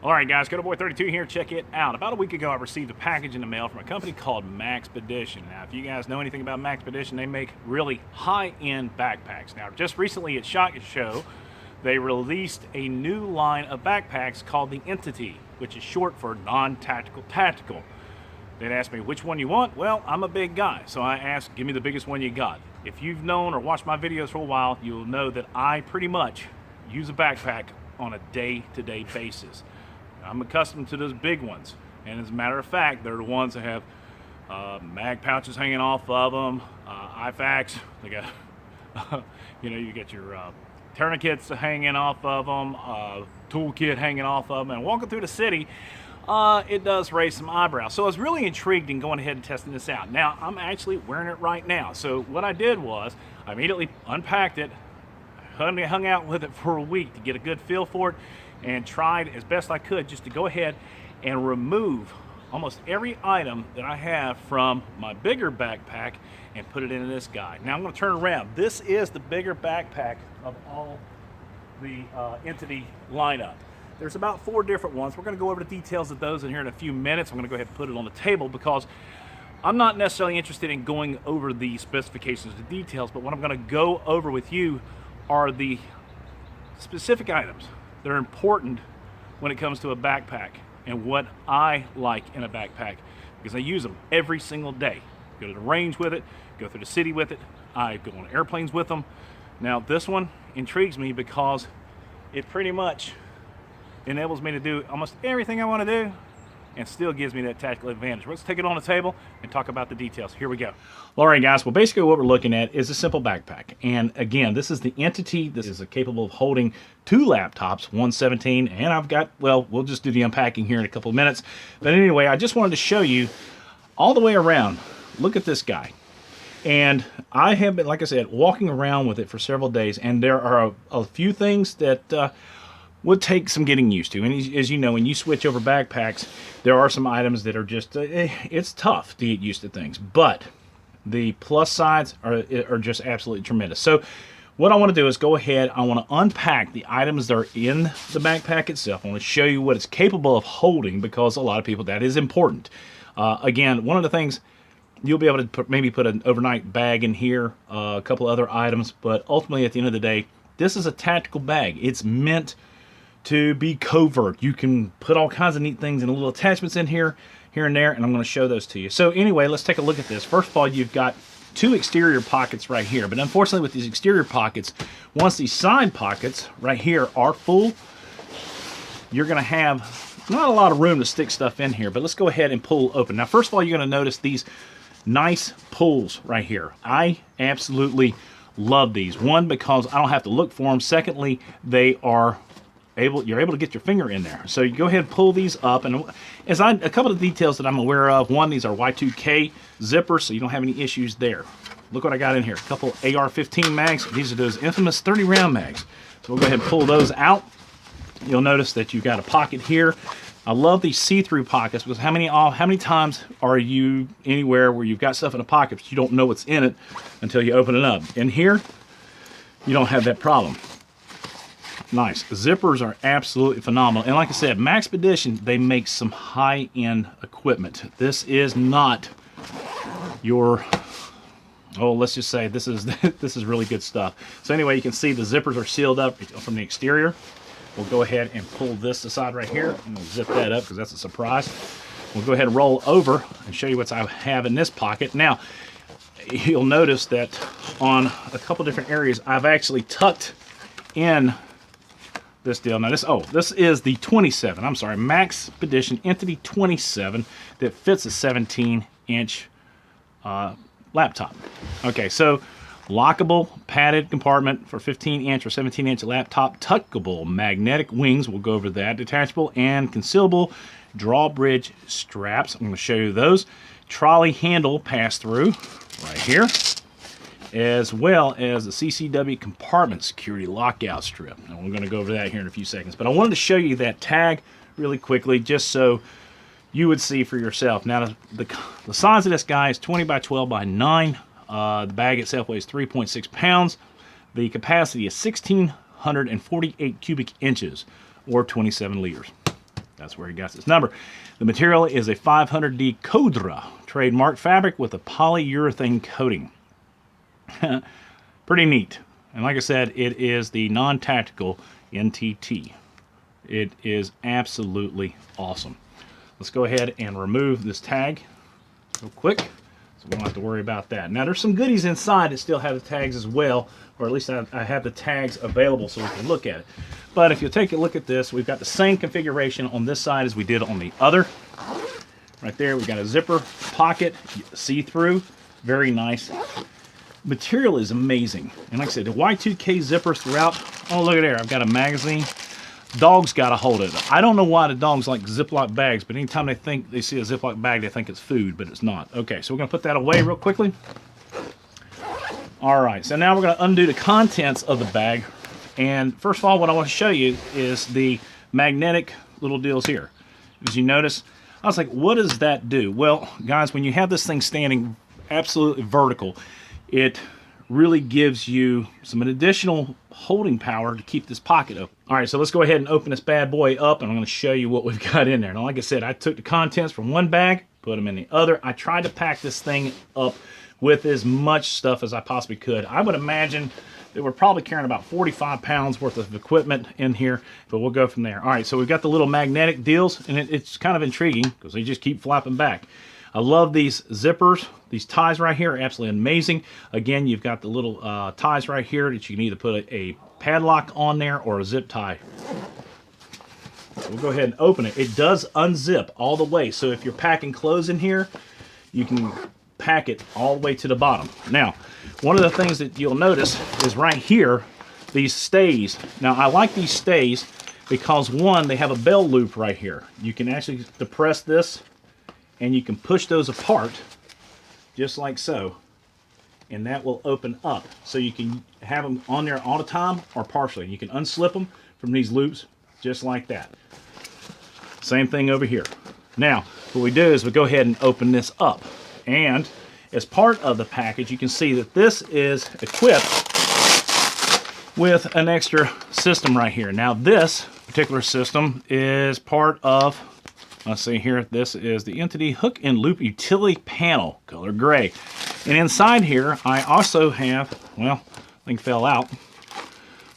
Alright guys, Boy32 here. Check it out. About a week ago I received a package in the mail from a company called Maxpedition. Now if you guys know anything about Maxpedition, they make really high-end backpacks. Now just recently at SHOT Show, they released a new line of backpacks called the Entity, which is short for non-tactical tactical. They'd asked me which one you want. Well, I'm a big guy, so I asked, give me the biggest one you got. If you've known or watched my videos for a while, you'll know that I pretty much use a backpack on a day-to-day basis. I'm accustomed to those big ones, and as a matter of fact, they're the ones that have mag pouches hanging off of them, IFAKs. They got, you get your tourniquets hanging off of them, toolkit hanging off of them, and walking through the city, it does raise some eyebrows. So I was really intrigued in going ahead and testing this out. Now, I'm actually wearing it right now. So what I did was, I immediately unpacked it, hung out with it for a week to get a good feel for it, and tried as best I could just to go ahead and remove almost every item that I have from my bigger backpack and put it into this guy. Now I'm going to turn around. This is the bigger backpack of all the Entity lineup. There's about 4 different ones. We're going to go over the details of those in here in a few minutes. I'm going to go ahead and put it on the table because I'm not necessarily interested in going over the specifications, the details, but what I'm going to go over with you are the specific items that are important when it comes to a backpack and what I like in a backpack, because I use them every single day. Go to the range with it, go through the city with it, I go on airplanes with them. Now this one intrigues me because it pretty much enables me to do almost everything I want to do and still gives me that tactical advantage. Let's take it on the table and talk about the details. Here we go. All right, guys. Well, basically what we're looking at is a simple backpack. And again, this is the Entity. This is capable of holding 2 laptops, 117, and I've got, well, we'll just do the unpacking here in a couple of minutes. But anyway, I just wanted to show you all the way around. Look at this guy. And I have been, like I said, walking around with it for several days, and there are a few things that would take some getting used to. And as you know, when you switch over backpacks, there are some items that are just, it's tough to get used to things. But the plus sides are just absolutely tremendous. So what I want to do is go ahead, I want to unpack the items that are in the backpack itself. I want to show you what it's capable of holding, because a lot of people, that is important. Again, one of the things, you'll be able to maybe put an overnight bag in here, a couple other items, but ultimately at the end of the day, this is a tactical bag. It's meant to be covert. You can put all kinds of neat things and little attachments in here and there, and I'm going to show those to you. So anyway, let's take a look at this. First of all, you've got 2 exterior pockets right here, but unfortunately with these exterior pockets, once these side pockets right here are full, you're going to have not a lot of room to stick stuff in here. But let's go ahead and pull open. Now first of all, you're going to notice these nice pulls right here. I absolutely love these. One, because I don't have to look for them. Secondly, they are you're able to get your finger in there. So you go ahead and pull these up, and a couple of details that I'm aware of. One, these are Y2K zippers, so you don't have any issues there. Look what I got in here. A couple AR-15 mags. These are those infamous 30-round mags. So we'll go ahead and pull those out. You'll notice that you've got a pocket here. I love these see-through pockets, because how many times are you anywhere where you've got stuff in a pocket but you don't know what's in it until you open it up? In here, you don't have that problem. Nice. The zippers are absolutely phenomenal. And like I said, Maxpedition, they make some high-end equipment. This is not your, oh, let's just say this is this is really good stuff. So anyway, you can see the zippers are sealed up from the exterior. We'll go ahead and pull this aside right here. I'm going to zip that up because that's a surprise. We'll go ahead and roll over and show you what I have in this pocket. Now, you'll notice that on a couple different areas, I've actually tucked in this deal. Now this is the 27, I'm sorry, Maxpedition Entity 27 that fits a 17-inch laptop. Okay, so lockable padded compartment for 15-inch or 17-inch laptop, tuckable magnetic wings, we'll go over that, detachable and concealable drawbridge straps. I'm going to show you those. Trolley handle pass-through right here, as well as the CCW compartment security lockout strip. Now we're going to go over that here in a few seconds, but I wanted to show you that tag really quickly just so you would see for yourself. Now the size of this guy is 20 by 12 by 9. The bag itself weighs 3.6 pounds. The capacity is 1,648 cubic inches or 27 liters. That's where he got his number. The material is a 500D Codra trademark fabric with a polyurethane coating. Pretty neat. And like I said, it is the non-tactical NTT. It is absolutely awesome. Let's go ahead and remove this tag real quick, so we don't have to worry about that. Now there's some goodies inside that still have the tags as well, or at least I have the tags available so we can look at it. But if you take a look at this, we've got the same configuration on this side as we did on the other. Right there, we've got a zipper pocket, see-through, very nice. Material is amazing. And like I said, the Y2K zippers throughout. Oh, look at there, I've got a magazine. Dogs got a hold of it. I don't know why the dogs like Ziploc bags, but anytime they see a Ziploc bag, they think it's food, but it's not. Okay, so we're gonna put that away real quickly. All right, so now we're gonna undo the contents of the bag. And first of all, what I want to show you is the magnetic little deals here. As you notice, I was like, what does that do? Well, guys, when you have this thing standing absolutely vertical, it really gives you some additional holding power to keep this pocket open. All right, so let's go ahead and open this bad boy up, and I'm going to show you what we've got in there. Now, like I said, I took the contents from one bag, put them in the other. I tried to pack this thing up with as much stuff as I possibly could. I would imagine that we're probably carrying about 45 pounds worth of equipment in here, but we'll go from there. All right, so we've got the little magnetic deals, and it's kind of intriguing because they just keep flapping back. I love these zippers. These ties right here are absolutely amazing. Again, you've got the little ties right here that you can either put a padlock on there or a zip tie. So we'll go ahead and open it. It does unzip all the way, so if you're packing clothes in here, you can pack it all the way to the bottom. Now, one of the things that you'll notice is right here, these stays. Now, I like these stays because, one, they have a bell loop right here. You can actually depress this, and you can push those apart, just like so, and that will open up. So you can have them on there all the time or partially. You can unslip them from these loops, just like that. Same thing over here. Now, what we do is we go ahead and open this up. And as part of the package, you can see that this is equipped with an extra system right here. Now, this particular system is part of, let's see here, this is the Entity Hook and Loop Utility Panel, color gray. And inside here, I also have, well, I think fell out,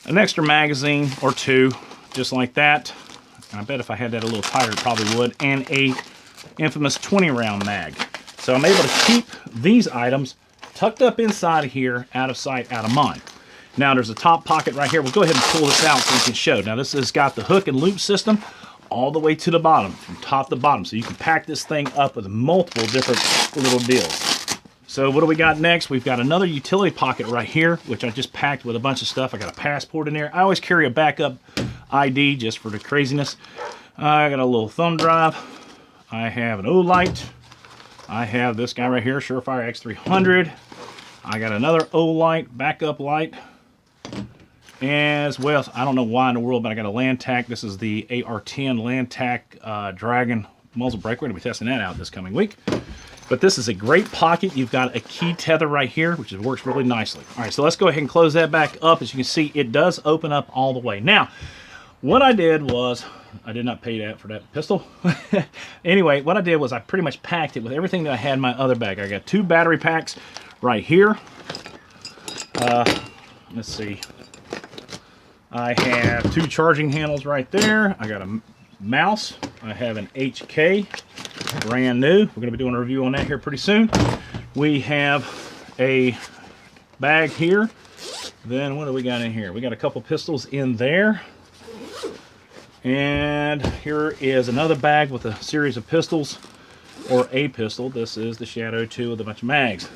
an extra magazine or two, just like that. I bet if I had that a little tighter, it probably would. And a infamous 20-round mag. So I'm able to keep these items tucked up inside of here, out of sight, out of mind. Now there's a top pocket right here. We'll go ahead and pull this out so we can show. Now this has got the hook and loop system all the way to the bottom, from top to bottom. So you can pack this thing up with multiple different little deals. So what do we got next? We've got another utility pocket right here, which I just packed with a bunch of stuff. I got a passport in there. I always carry a backup ID just for the craziness. I got a little thumb drive. I have an O-light. I have this guy right here, Surefire X300. I got another O-light, backup light. As well, I don't know why in the world, but I got a Landtac. This is the AR-10 Landtac Dragon muzzle brake. We're going to be testing that out this coming week. But this is a great pocket. You've got a key tether right here, which works really nicely. All right, so let's go ahead and close that back up. As you can see, it does open up all the way. Now, what I did was, I did not pay that for that pistol. Anyway, what I did was I pretty much packed it with everything that I had in my other bag. I got 2 battery packs right here. Let's see. I have 2 charging handles right there. I got a mouse. I have an HK, brand new. We're going to be doing a review on that here pretty soon. We have a bag here. Then what do we got in here? We got a couple pistols in there. And here is another bag with a series of pistols, or a pistol. This is the Shadow 2 with a bunch of mags.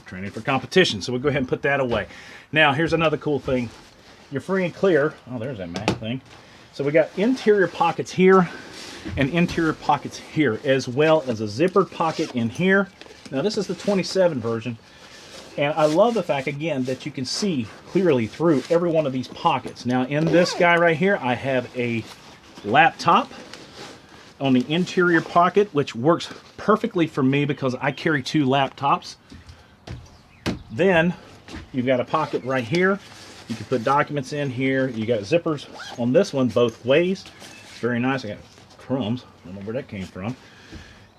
Training for competition, so we'll go ahead and put that away. Now, here's another cool thing. You're free and clear. Oh, there's that mag thing. So we got interior pockets here and interior pockets here, as well as a zippered pocket in here. Now, this is the 27 version. And I love the fact, again, that you can see clearly through every one of these pockets. Now, in this guy right here, I have a laptop on the interior pocket, which works perfectly for me because I carry 2 laptops. Then, you've got a pocket right here. You can put documents in here. You got zippers on this one both ways. It's very nice. I got crumbs. I don't know where that came from.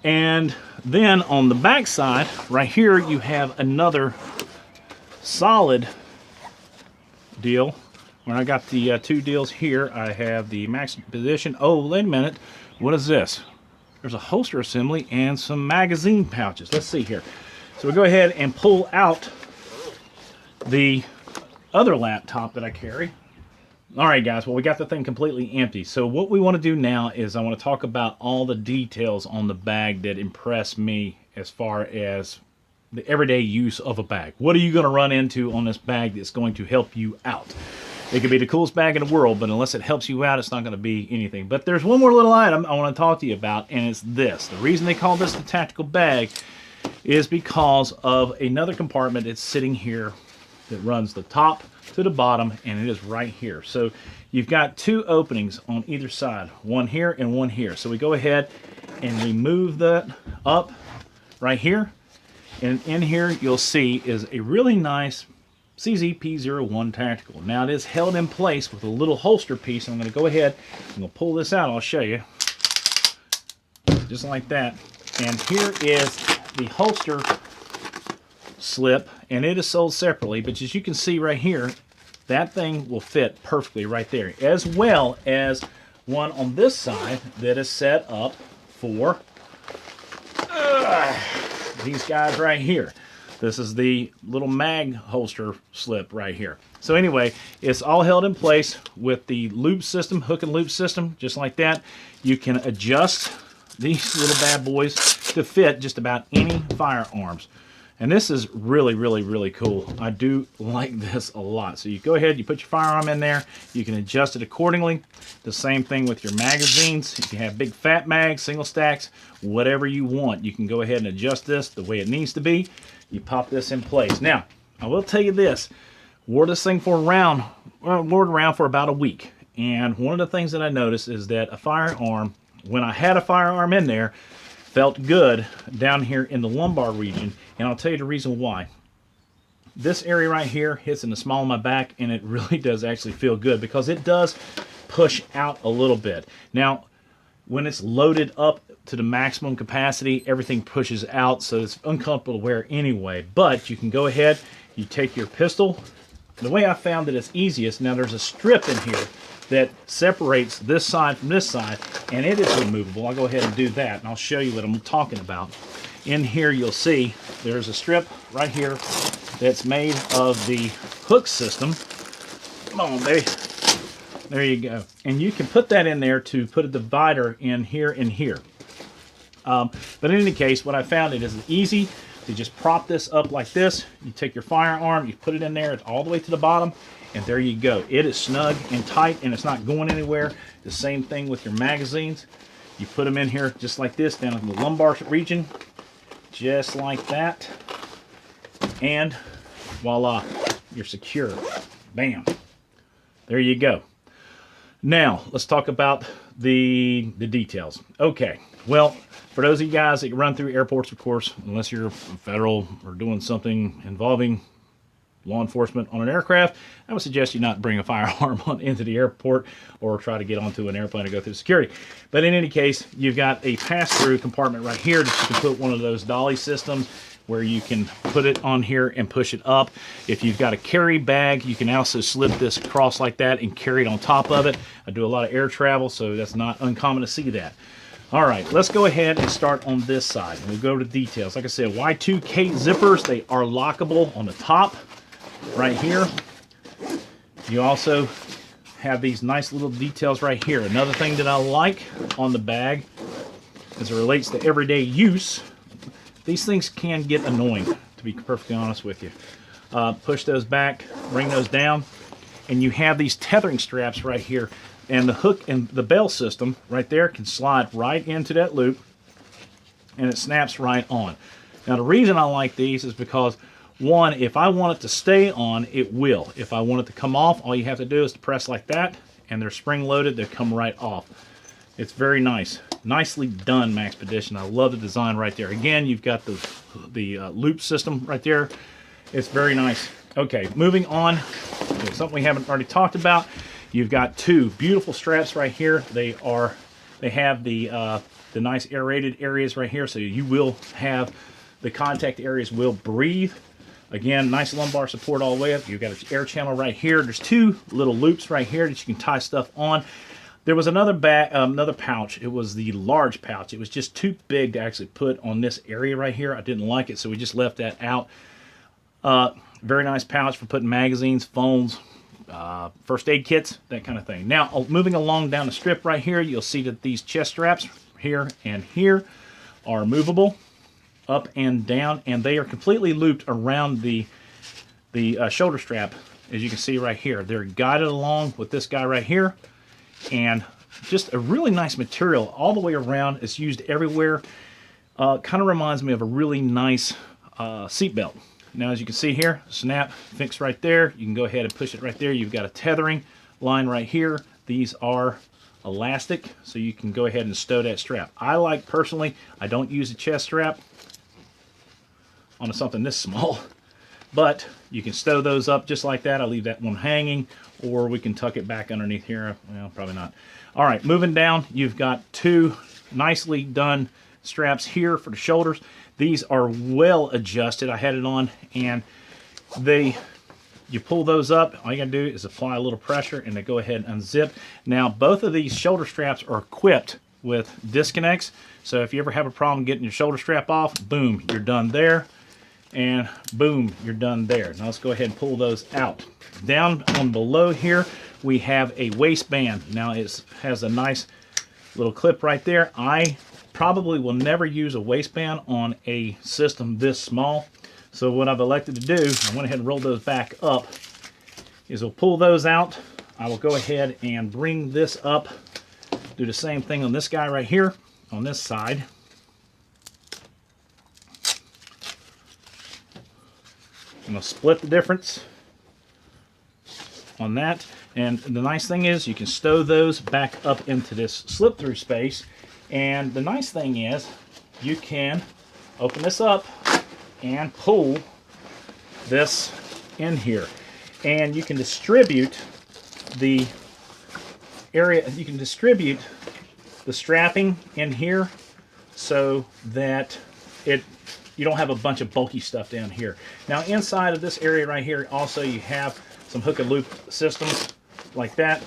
And then on the back side, right here, you have another solid deal. When I got the two deals here, I have the Maxpedition. Oh, wait a minute. What is this? There's a holster assembly and some magazine pouches. Let's see here. So we go ahead and pull out the other laptop that I carry. All right, guys, well, we got the thing completely empty. So what we want to do now is I want to talk about all the details on the bag that impressed me as far as the everyday use of a bag. What are you going to run into on this bag that's going to help you out? It could be the coolest bag in the world, but unless it helps you out, it's not going to be anything. But there's one more little item I want to talk to you about, and it's this. The reason they call this the tactical bag is because of another compartment that's sitting here that runs the top to the bottom, and it is right here. So you've got two openings on either side, one here and one here. So we go ahead and remove that up right here, and in here you'll see is a really nice CZP-01 tactical. Now it is held in place with a little holster piece. I'm going to go ahead, I'm going to pull this out, I'll show you, just like that. And here is the holster slip, and it is sold separately, but as you can see right here, that thing will fit perfectly right there, as well as one on this side that is set up for these guys right here. This is the little mag holster slip right here. So anyway, it's all held in place with the loop system, hook and loop system, just like that. You can adjust these little bad boys to fit just about any firearms. And this is really, really, really cool. I do like this a lot. So you go ahead, you put your firearm in there, you can adjust it accordingly. The same thing with your magazines. You can have big fat mags, single stacks, whatever you want. You can go ahead and adjust this the way it needs to be. You pop this in place. Now, I will tell you this, wore this thing for around for about a week. And one of the things that I noticed is that a firearm, when I had a firearm in there, felt good down here in the lumbar region, and I'll tell you the reason why. This area right here hits in the small of my back, and it really does actually feel good because it does push out a little bit. Now, when it's loaded up to the maximum capacity, everything pushes out, so it's uncomfortable to wear anyway. But you can go ahead, you take your pistol. The way I found that it's easiest, now there's a strip in here that separates this side from this side, and it is removable. I'll go ahead and do that, and I'll show you what I'm talking about. In here you'll see there's a strip right here that's made of the hook system. Come on, baby. There you go. And you can put that in there to put a divider in here and here. But in any case, what I found, it is easy to just prop this up like this. You take your firearm, you put it in there, it's all the way to the bottom, and there you go. It is snug and tight, and it's not going anywhere. The same thing with your magazines. You put them in here just like this, down in the lumbar region, just like that, and voila, you're secure. Bam. There you go. Now, let's talk about the details. Okay, well, for those of you guys that run through airports, of course, unless you're federal or doing something involving law enforcement on an aircraft, I would suggest you not bring a firearm into the airport or try to get onto an airplane and go through security. But in any case, you've got a pass-through compartment right here that you can put one of those dolly systems where you can put it on here and push it up. If you've got a carry bag, you can also slip this across like that and carry it on top of it. I do a lot of air travel, so that's not uncommon to see that. All right, let's go ahead and start on this side. We'll go to details. Like I said, Y2K zippers, they are lockable on the top right here. You also have these nice little details right here. Another thing that I like on the bag as it relates to everyday use, these things can get annoying, to be perfectly honest with you. Push those back, bring those down, and you have these tethering straps right here. And the hook and the bell system right there can slide right into that loop, and it snaps right on. Now the reason I like these is because, one, if I want it to stay on, it will. If I want it to come off, all you have to do is to press like that, and they're spring loaded, they come right off. It's very nice. Nicely done, Maxpedition. I love the design right there. Again, you've got the loop system right there. It's very nice. Okay, moving on to something we haven't already talked about. You've got two beautiful straps right here. They are They have the nice aerated areas right here, so you will have the contact areas will breathe. Again, nice lumbar support all the way up. You've got an air channel right here. There's two little loops right here that you can tie stuff on. There was another pouch. It was the large pouch. It was just too big to actually put on this area right here. I didn't like it, so we just left that out. Very nice pouch for putting magazines, phones, first aid kits, that kind of thing. Now, moving along down the strip right here, you'll see that these chest straps here and here are movable up and down, and they are completely looped around the shoulder strap, as you can see right here. They're guided along with this guy right here, and just a really nice material all the way around. It's used everywhere. Kind of reminds me of a really nice seat belt. Now, as you can see here, snap fixed right there. You can go ahead and push it right there. You've got a tethering line right here. These are elastic, so you can go ahead and stow that strap. Personally, I don't use a chest strap on something this small, but you can stow those up just like that. I'll leave that one hanging, or we can tuck it back underneath here. Well, probably not. All right, moving down, you've got two nicely done straps here for the shoulders. These are well adjusted. I had it on, and you pull those up. All you gotta do is apply a little pressure, and they go ahead and unzip. Now, both of these shoulder straps are equipped with disconnects, so if you ever have a problem getting your shoulder strap off, boom, you're done there, and boom, you're done there. Now let's go ahead and pull those out. Down on below here, we have a waistband. Now it has a nice little clip right there. I probably will never use a waistband on a system this small. So what I've elected to do, I went ahead and rolled those back up, is we'll pull those out. I will go ahead and bring this up, do the same thing on this guy right here, on this side. I'm going to split the difference on that. And the nice thing is you can stow those back up into this slip-through space. And the nice thing is you can open this up and pull this in here. And you can distribute the area, you can distribute the strapping in here so that you don't have a bunch of bulky stuff down here. Now inside of this area right here also you have some hook and loop systems like that.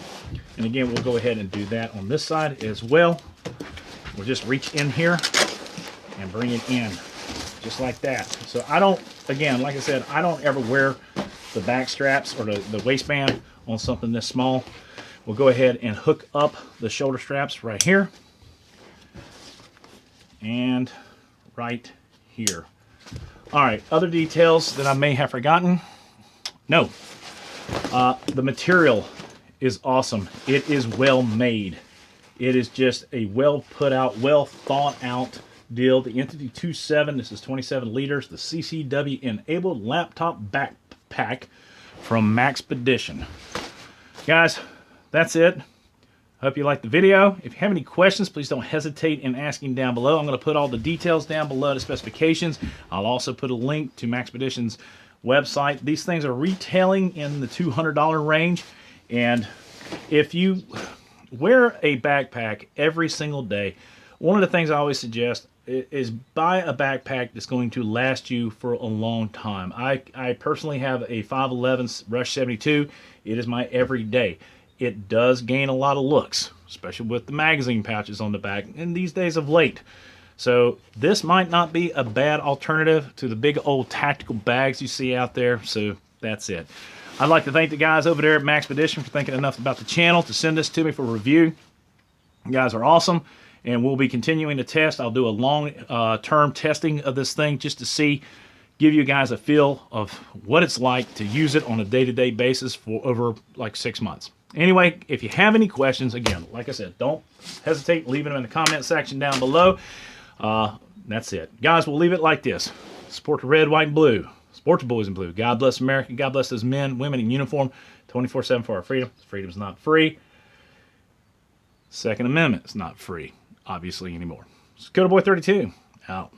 And again, we'll go ahead and do that on this side as well. We'll just reach in here and bring it in just like that. So I don't, again, like I said, I don't ever wear the back straps or the waistband on something this small. We'll go ahead and hook up the shoulder straps right here and right here. All right, other details that I may have forgotten. No, the material is awesome. It is well made. It is just a well put out, well thought out deal. The Entity 2.7, this is 27 liters, the CCW enabled laptop backpack from Maxpedition. Guys, that's it. Hope you liked the video. If you have any questions, please don't hesitate in asking down below. I'm going to put all the details down below, the specifications. I'll also put a link to Maxpedition's website. These things are retailing in the $200 range, and if you wear a backpack every single day, one of the things I always suggest is buy a backpack that's going to last you for a long time. I personally have a 511 Rush 72. It is my everyday. It does gain a lot of looks, especially with the magazine pouches on the back in these days of late. So this might not be a bad alternative to the big old tactical bags you see out there. So that's it. I'd like to thank the guys over there at Maxpedition for thinking enough about the channel to send this to me for review. You guys are awesome, and we'll be continuing to test. I'll do a long-term testing of this thing just to give you guys a feel of what it's like to use it on a day-to-day basis for over like 6 months. Anyway, if you have any questions, again, like I said, don't hesitate leaving them in the comment section down below. That's it. Guys, we'll leave it like this. Support the red, white, and blue. Support the boys in blue. God bless America. God bless those men, women in uniform, 24/7 for our freedom. Freedom is not free. Second Amendment is not free, obviously, anymore. It's Boy 32 out.